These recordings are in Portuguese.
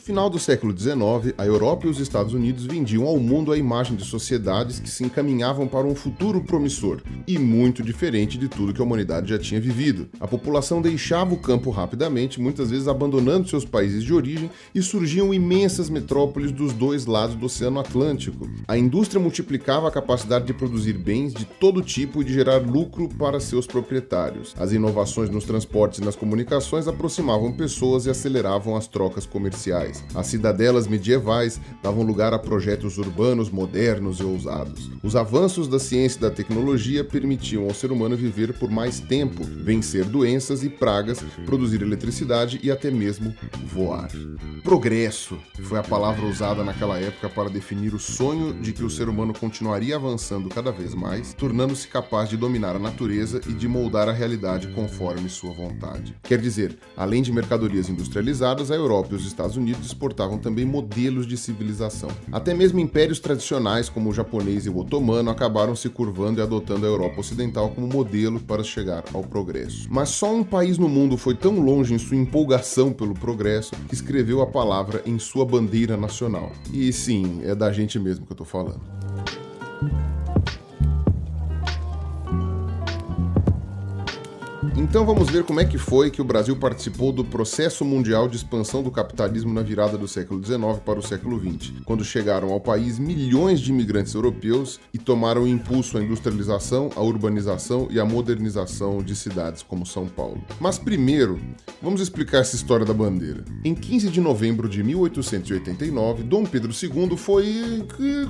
final do século XIX, a Europa e os Estados Unidos vendiam ao mundo a imagem de sociedades que se encaminhavam para um futuro promissor e muito diferente de tudo que a humanidade já tinha vivido. A população deixava o campo rapidamente, muitas vezes abandonando seus países de origem, e surgiam imensas metrópoles dos dois lados do Oceano Atlântico. A indústria multiplicava a capacidade de produzir bens de todo tipo e de gerar lucro para seus proprietários. As inovações nos transportes e nas comunicações aproximavam pessoas e aceleravam as trocas comerciais. As cidadelas medievais davam lugar a projetos urbanos modernos e ousados. Os avanços da ciência e da tecnologia permitiam ao ser humano viver por mais tempo, vencer doenças e pragas, produzir eletricidade e até mesmo voar. Progresso foi a palavra usada naquela época para definir o sonho de que o ser humano continuaria avançando cada vez mais, tornando-se capaz de dominar a natureza e de moldar a realidade conforme sua vontade. Quer dizer, além de mercadorias industrializadas, a Europa e os Estados Unidos exportavam também modelos de civilização. Até mesmo impérios tradicionais como o japonês e o otomano acabaram se curvando e adotando a Europa Ocidental como modelo para chegar ao progresso. Mas só um país no mundo foi tão longe em sua empolgação pelo progresso que escreveu a palavra em sua bandeira nacional. E sim, é da gente mesmo que eu tô falando. Então vamos ver como é que foi que o Brasil participou do processo mundial de expansão do capitalismo na virada do século XIX para o século XX, quando chegaram ao país milhões de imigrantes europeus e tomaram impulso à industrialização, à urbanização e à modernização de cidades como São Paulo. Mas primeiro, vamos explicar essa história da bandeira. Em 15 de novembro de 1889, Dom Pedro II foi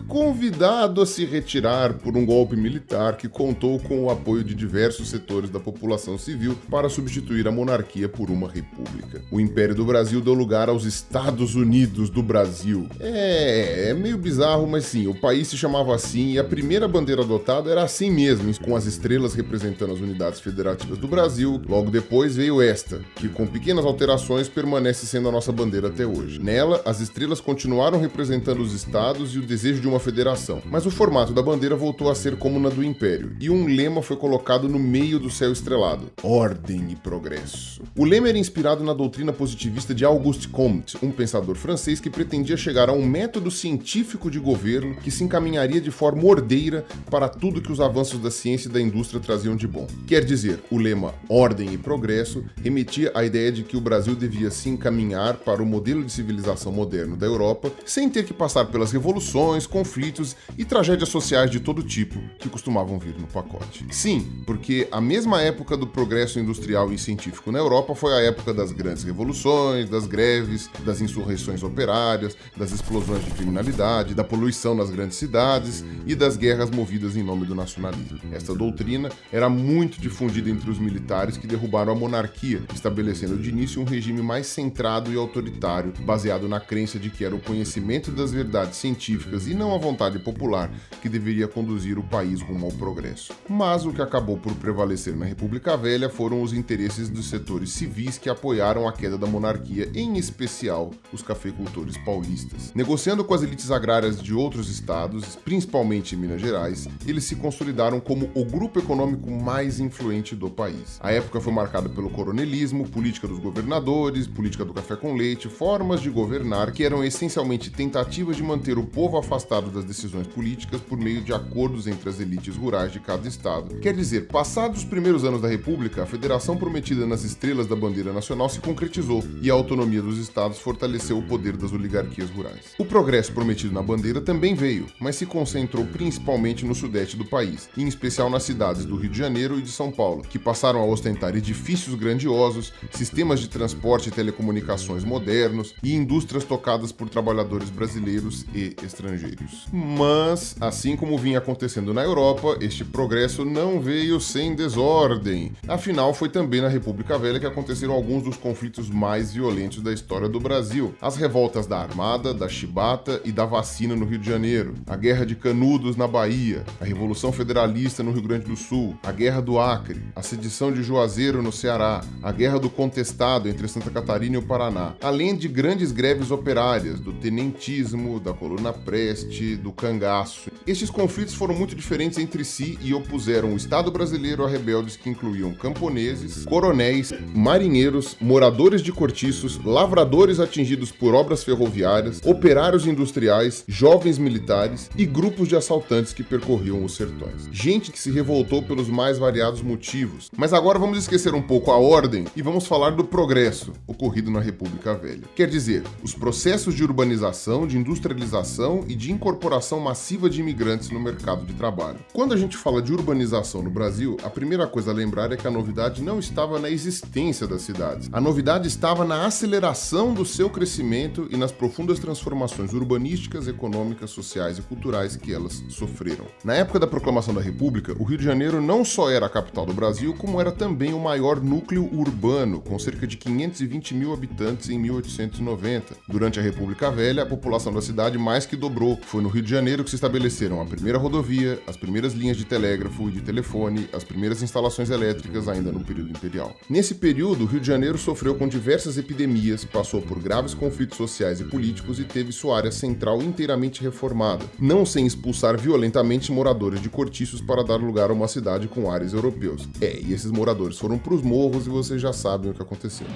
convidado a se retirar por um golpe militar que contou com o apoio de diversos setores da população civil para substituir a monarquia por uma república. O Império do Brasil deu lugar aos Estados Unidos do Brasil. É meio bizarro, mas sim, o país se chamava assim e a primeira bandeira adotada era assim mesmo, com as estrelas representando as unidades federativas do Brasil. Logo depois veio esta, que com pequenas alterações permanece sendo a nossa bandeira até hoje. Nela, as estrelas continuaram representando os estados e o desejo de uma federação, mas o formato da bandeira voltou a ser como na do Império, e um lema foi colocado no meio do céu estrelado: Ordem e Progresso. O lema era inspirado na doutrina positivista de Auguste Comte, um pensador francês que pretendia chegar a um método científico de governo que se encaminharia de forma ordeira para tudo que os avanços da ciência e da indústria traziam de bom. Quer dizer, o lema Ordem e Progresso remetia à ideia de que o Brasil devia se encaminhar para o modelo de civilização moderno da Europa, sem ter que passar pelas revoluções, conflitos e tragédias sociais de todo tipo que costumavam vir no pacote. Sim, porque a mesma época do progresso industrial e científico na Europa foi a época das grandes revoluções, das greves, das insurreições operárias, das explosões de criminalidade, da poluição nas grandes cidades e das guerras movidas em nome do nacionalismo. Essa doutrina era muito difundida entre os militares que derrubaram a monarquia, estabelecendo de início um regime mais centrado e autoritário, baseado na crença de que era o conhecimento das verdades científicas e não a vontade popular que deveria conduzir o país rumo ao progresso. Mas o que acabou por prevalecer na República Velha foram os interesses dos setores civis que apoiaram a queda da monarquia, em especial os cafeicultores paulistas. Negociando com as elites agrárias de outros estados, principalmente em Minas Gerais, eles se consolidaram como o grupo econômico mais influente do país. A época foi marcada pelo coronelismo, política dos governadores, política do café com leite, formas de governar que eram essencialmente tentativas de manter o povo afastado das decisões políticas por meio de acordos entre as elites rurais de cada estado. Quer dizer, passados os primeiros anos da República, a federação prometida nas estrelas da bandeira nacional se concretizou e a autonomia dos estados fortaleceu o poder das oligarquias rurais. O progresso prometido na bandeira também veio, mas se concentrou principalmente no sudeste do país, em especial nas cidades do Rio de Janeiro e de São Paulo, que passaram a ostentar edifícios grandiosos, sistemas de transporte e telecomunicações modernos e indústrias tocadas por trabalhadores brasileiros e estrangeiros. Mas, assim como vinha acontecendo na Europa, este progresso não veio sem desordem. Afinal, foi também na República Velha que aconteceram alguns dos conflitos mais violentos da história do Brasil. As revoltas da Armada, da Chibata e da Vacina no Rio de Janeiro, a Guerra de Canudos na Bahia, a Revolução Federalista no Rio Grande do Sul, a Guerra do Acre, a sedição de Juazeiro no Ceará, a Guerra do Contestado entre Santa Catarina e o Paraná, além de grandes greves operárias, do tenentismo, da coluna Preste, do cangaço. Estes conflitos foram muito diferentes entre si e opuseram o Estado brasileiro a rebeldes que incluíam camponeses, coronéis, marinheiros, moradores de cortiços, lavradores atingidos por obras ferroviárias, operários industriais, jovens militares e grupos de assaltantes que percorriam os sertões. Gente que se revoltou pelos mais variados motivos. Mas agora vamos esquecer um pouco a ordem e vamos falar do progresso ocorrido na República Velha. Quer dizer, os processos de urbanização, de industrialização e de incorporação massiva de imigrantes no mercado de trabalho. Quando a gente fala de urbanização no Brasil, a primeira coisa a lembrar é que a novidade não estava na existência das cidades. A novidade estava na aceleração do seu crescimento e nas profundas transformações urbanísticas, econômicas, sociais e culturais que elas sofreram. Na época da proclamação da República, o Rio de Janeiro não só era a capital do Brasil, como era também o maior núcleo urbano, com cerca de 520 mil habitantes em 1890. Durante a República Velha, a população da cidade mais que dobrou. Foi no Rio de Janeiro que se estabeleceram a primeira rodovia, as primeiras linhas de telégrafo e de telefone, as primeiras instalações elétricas ainda no período imperial. Nesse período, o Rio de Janeiro sofreu com diversas epidemias, passou por graves conflitos sociais e políticos e teve sua área central inteiramente reformada, não sem expulsar violentamente moradores de cortiços para dar lugar a uma cidade com ares europeus. E esses moradores foram para os morros e vocês já sabem o que aconteceu.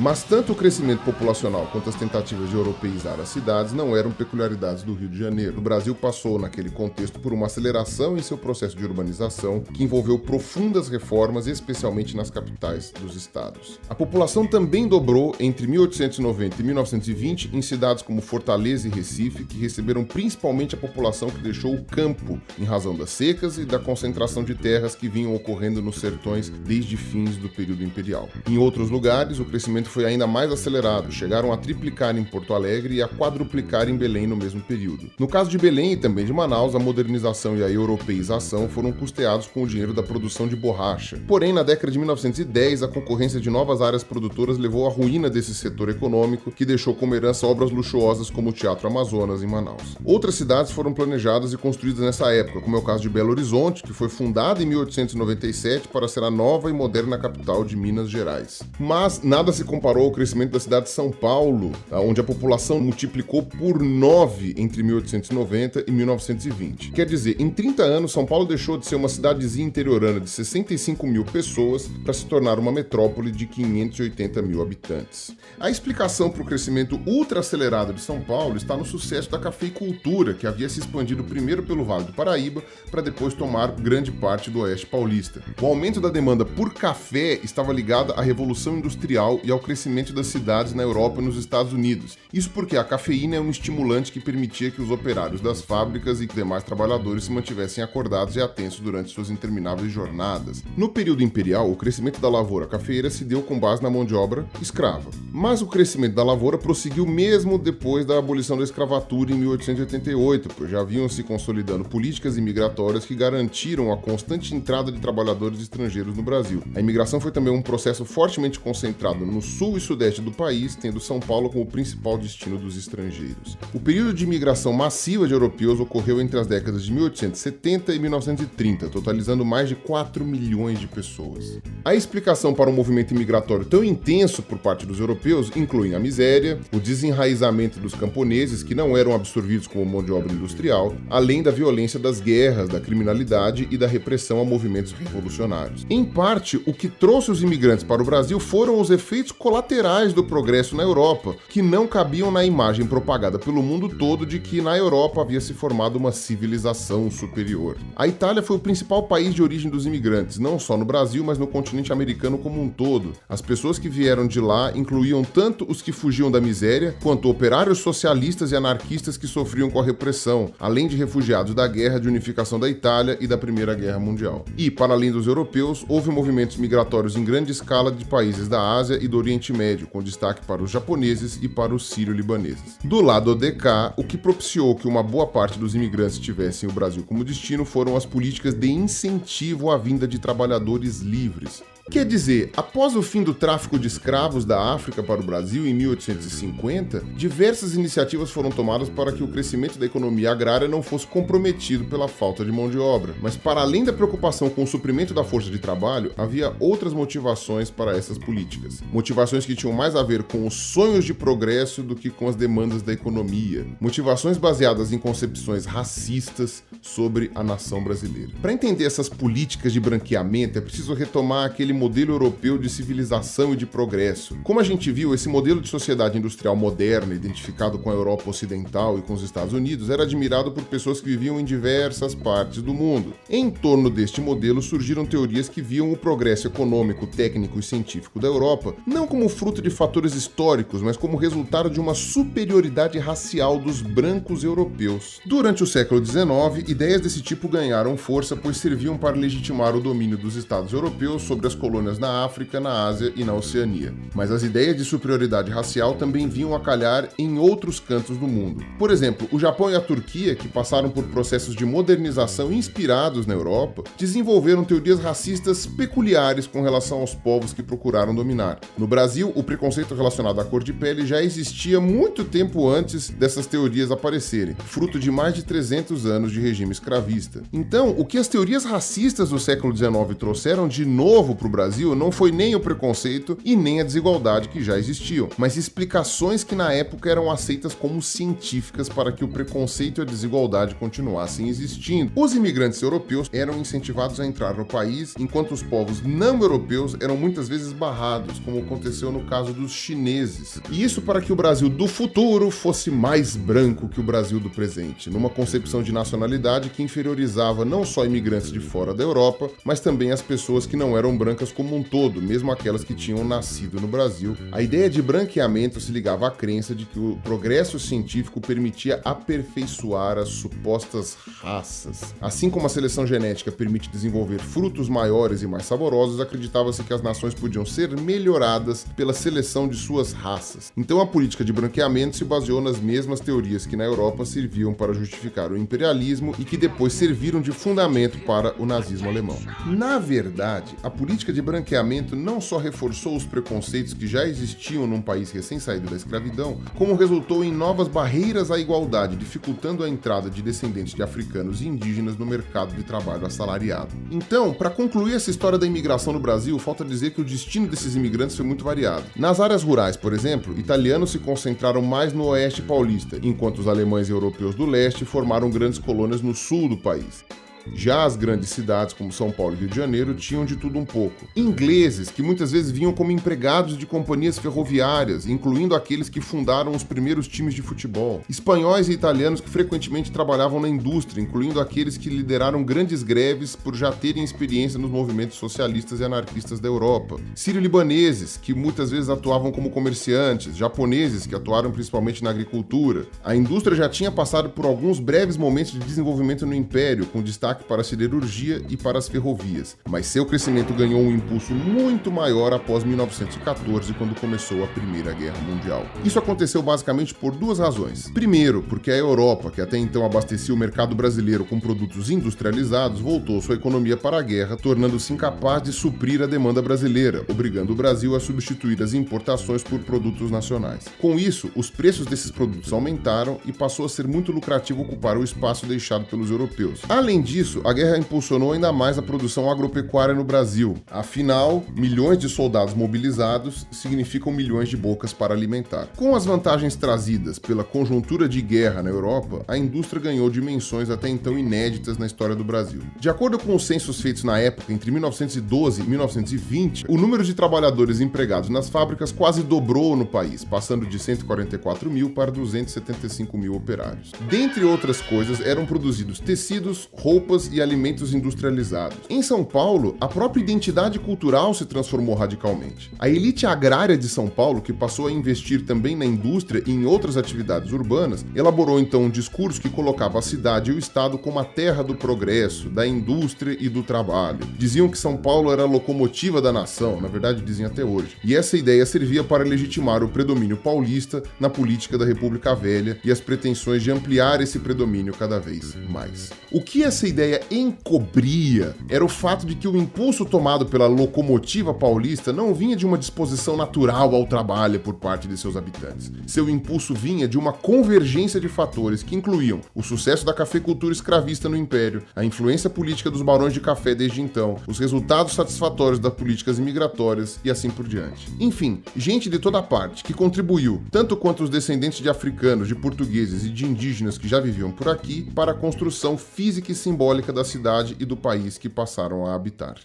Mas tanto o crescimento populacional quanto as tentativas de europeizar as cidades não eram peculiaridades do Rio de Janeiro. O Brasil passou, naquele contexto, por uma aceleração em seu processo de urbanização que envolveu profundas reformas, especialmente nas capitais dos estados. A população também dobrou entre 1890 e 1920 em cidades como Fortaleza e Recife, que receberam principalmente a população que deixou o campo, em razão das secas e da concentração de terras que vinham ocorrendo nos sertões desde fins do período imperial. Em outros lugares, o crescimento foi ainda mais acelerado, chegaram a triplicar em Porto Alegre e a quadruplicar em Belém no mesmo período. No caso de Belém e também de Manaus, a modernização e a europeização foram custeados com o dinheiro da produção de borracha. Porém, na década de 1910, a concorrência de novas áreas produtoras levou à ruína desse setor econômico, que deixou como herança obras luxuosas como o Teatro Amazonas em Manaus. Outras cidades foram planejadas e construídas nessa época, como é o caso de Belo Horizonte, que foi fundada em 1897 para ser a nova e moderna capital de Minas Gerais. Mas nada se comparou ao crescimento da cidade de São Paulo, onde a população multiplicou por 9 entre 1890 e 1920. Quer dizer, em 30 anos, São Paulo deixou de ser uma cidadezinha interiorana de 65 mil pessoas para se tornar uma metrópole de 580 mil habitantes. A explicação para o crescimento ultra acelerado de São Paulo está no sucesso da cafeicultura, que havia se expandido primeiro pelo Vale do Paraíba, para depois tomar grande parte do oeste paulista. O aumento da demanda por café estava ligado à Revolução Industrial e ao crescimento das cidades na Europa e nos Estados Unidos. Isso porque a cafeína é um estimulante que permitia que os operários das fábricas e demais trabalhadores se mantivessem acordados e atentos durante suas intermináveis jornadas. No período imperial, o crescimento da lavoura cafeeira se deu com base na mão de obra escrava. Mas o crescimento da lavoura prosseguiu mesmo depois da abolição da escravatura em 1888, pois já haviam se consolidando políticas imigratórias que garantiram a constante entrada de trabalhadores estrangeiros no Brasil. A imigração foi também um processo fortemente concentrado no sul e sudeste do país, tendo São Paulo como principal destino dos estrangeiros. O período de imigração massiva de europeus ocorreu entre as décadas de 1870 e 1930, totalizando mais de 4 milhões de pessoas. A explicação para um movimento imigratório tão intenso por parte dos europeus incluem a miséria, o desenraizamento dos camponeses, que não eram absorvidos como mão de obra industrial, além da violência das guerras, da criminalidade e da repressão a movimentos revolucionários. Em parte, o que trouxe os imigrantes para o Brasil foram os efeitos colaterais do progresso na Europa, que não cabiam na imagem propagada pelo mundo todo de que na Europa havia se formado uma civilização superior. A Itália foi o principal país de origem dos imigrantes, não só no Brasil, mas no continente americano como um todo. As pessoas que vieram de lá incluíam tanto os que fugiam da miséria, quanto operários socialistas e anarquistas que sofriam com a repressão, além de refugiados da Guerra de Unificação da Itália e da Primeira Guerra Mundial. E, para além dos europeus, houve movimentos migratórios em grande escala de países da Ásia e do Oriente Médio, com destaque para os japoneses e para os sírio-libaneses. Do lado de cá, o que propiciou que uma boa parte dos imigrantes tivessem o Brasil como destino foram as políticas de incentivo à vinda de trabalhadores livres. Quer dizer, após o fim do tráfico de escravos da África para o Brasil em 1850, diversas iniciativas foram tomadas para que o crescimento da economia agrária não fosse comprometido pela falta de mão de obra. Mas para além da preocupação com o suprimento da força de trabalho, havia outras motivações para essas políticas. Motivações que tinham mais a ver com os sonhos de progresso do que com as demandas da economia. Motivações baseadas em concepções racistas, sobre a nação brasileira. Para entender essas políticas de branqueamento, é preciso retomar aquele modelo europeu de civilização e de progresso. Como a gente viu, esse modelo de sociedade industrial moderna, identificado com a Europa Ocidental e com os Estados Unidos, era admirado por pessoas que viviam em diversas partes do mundo. Em torno deste modelo surgiram teorias que viam o progresso econômico, técnico e científico da Europa não como fruto de fatores históricos, mas como resultado de uma superioridade racial dos brancos europeus. Durante o século XIX, ideias desse tipo ganharam força, pois serviam para legitimar o domínio dos Estados europeus sobre as colônias na África, na Ásia e na Oceania. Mas as ideias de superioridade racial também vinham a calhar em outros cantos do mundo. Por exemplo, o Japão e a Turquia, que passaram por processos de modernização inspirados na Europa, desenvolveram teorias racistas peculiares com relação aos povos que procuraram dominar. No Brasil, o preconceito relacionado à cor de pele já existia muito tempo antes dessas teorias aparecerem, fruto de mais de 300 anos de regime escravista. Então, o que as teorias racistas do século XIX trouxeram de novo para o Brasil não foi nem o preconceito e nem a desigualdade que já existiam, mas explicações que na época eram aceitas como científicas para que o preconceito e a desigualdade continuassem existindo. Os imigrantes europeus eram incentivados a entrar no país, enquanto os povos não europeus eram muitas vezes barrados, como aconteceu no caso dos chineses. E isso para que o Brasil do futuro fosse mais branco que o Brasil do presente, numa concepção de nacionalidade que inferiorizava não só imigrantes de fora da Europa, mas também as pessoas que não eram brancas como um todo, mesmo aquelas que tinham nascido no Brasil. A ideia de branqueamento se ligava à crença de que o progresso científico permitia aperfeiçoar as supostas raças. Assim como a seleção genética permite desenvolver frutos maiores e mais saborosos, acreditava-se que as nações podiam ser melhoradas pela seleção de suas raças. Então a política de branqueamento se baseou nas mesmas teorias que na Europa serviam para justificar o imperialismo e que depois serviram de fundamento para o nazismo alemão. Na verdade, a política de branqueamento não só reforçou os preconceitos que já existiam num país recém-saído da escravidão, como resultou em novas barreiras à igualdade, dificultando a entrada de descendentes de africanos e indígenas no mercado de trabalho assalariado. Então, para concluir essa história da imigração no Brasil, falta dizer que o destino desses imigrantes foi muito variado. Nas áreas rurais, por exemplo, italianos se concentraram mais no oeste paulista, enquanto os alemães e europeus do leste formaram grandes colônias no sul do país. Já as grandes cidades, como São Paulo e Rio de Janeiro, tinham de tudo um pouco. Ingleses, que muitas vezes vinham como empregados de companhias ferroviárias, incluindo aqueles que fundaram os primeiros times de futebol. Espanhóis e italianos que frequentemente trabalhavam na indústria, incluindo aqueles que lideraram grandes greves por já terem experiência nos movimentos socialistas e anarquistas da Europa. Sírio-libaneses, que muitas vezes atuavam como comerciantes. Japoneses, que atuaram principalmente na agricultura. A indústria já tinha passado por alguns breves momentos de desenvolvimento no Império, com destaque para a siderurgia e para as ferrovias, mas seu crescimento ganhou um impulso muito maior após 1914, quando começou a Primeira Guerra Mundial. Isso aconteceu basicamente por duas razões. Primeiro, porque a Europa, que até então abastecia o mercado brasileiro com produtos industrializados, voltou sua economia para a guerra, tornando-se incapaz de suprir a demanda brasileira, obrigando o Brasil a substituir as importações por produtos nacionais. Com isso, os preços desses produtos aumentaram e passou a ser muito lucrativo ocupar o espaço deixado pelos europeus. Além disso, a guerra impulsionou ainda mais a produção agropecuária no Brasil. Afinal, milhões de soldados mobilizados significam milhões de bocas para alimentar. Com as vantagens trazidas pela conjuntura de guerra na Europa, a indústria ganhou dimensões até então inéditas na história do Brasil. De acordo com os censos feitos na época, entre 1912 e 1920, o número de trabalhadores empregados nas fábricas quase dobrou no país, passando de 144 mil para 275 mil operários. Dentre outras coisas, eram produzidos tecidos, roupas e alimentos industrializados. Em São Paulo, a própria identidade cultural se transformou radicalmente. A elite agrária de São Paulo, que passou a investir também na indústria e em outras atividades urbanas, elaborou então um discurso que colocava a cidade e o estado como a terra do progresso, da indústria e do trabalho. Diziam que São Paulo era a locomotiva da nação, na verdade dizem até hoje. E essa ideia servia para legitimar o predomínio paulista na política da República Velha e as pretensões de ampliar esse predomínio cada vez mais. O que essa ideia ideia encobria era o fato de que o impulso tomado pela locomotiva paulista não vinha de uma disposição natural ao trabalho por parte de seus habitantes. Seu impulso vinha de uma convergência de fatores que incluíam o sucesso da cafeicultura escravista no Império, a influência política dos barões de café desde então, os resultados satisfatórios das políticas imigratórias e assim por diante. Enfim, gente de toda parte que contribuiu, tanto quanto os descendentes de africanos, de portugueses e de indígenas que já viviam por aqui, para a construção física e simbólica da cidade e do país que passaram a habitar.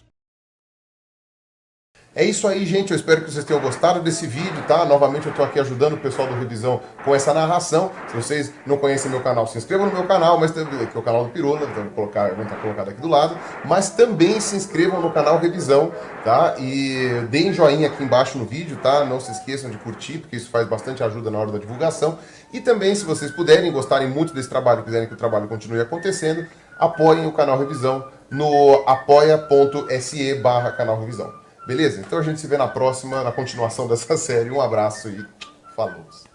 É isso aí, gente. Eu espero que vocês tenham gostado desse vídeo, tá? Novamente eu tô aqui ajudando o pessoal do Revisão com essa narração. Se vocês não conhecem meu canal, se inscrevam no meu canal, mas também aqui é o canal do Pirula, então vou estar colocado aqui do lado. Mas também se inscrevam no canal Revisão, tá? E deem joinha aqui embaixo no vídeo, tá? Não se esqueçam de curtir, porque isso faz bastante ajuda na hora da divulgação. E também, se vocês puderem, gostarem muito desse trabalho, quiserem que o trabalho continue acontecendo, apoiem o canal Revisão no apoia.se/canal Revisão. Beleza? Então a gente se vê na próxima, na continuação dessa série. Um abraço e falou!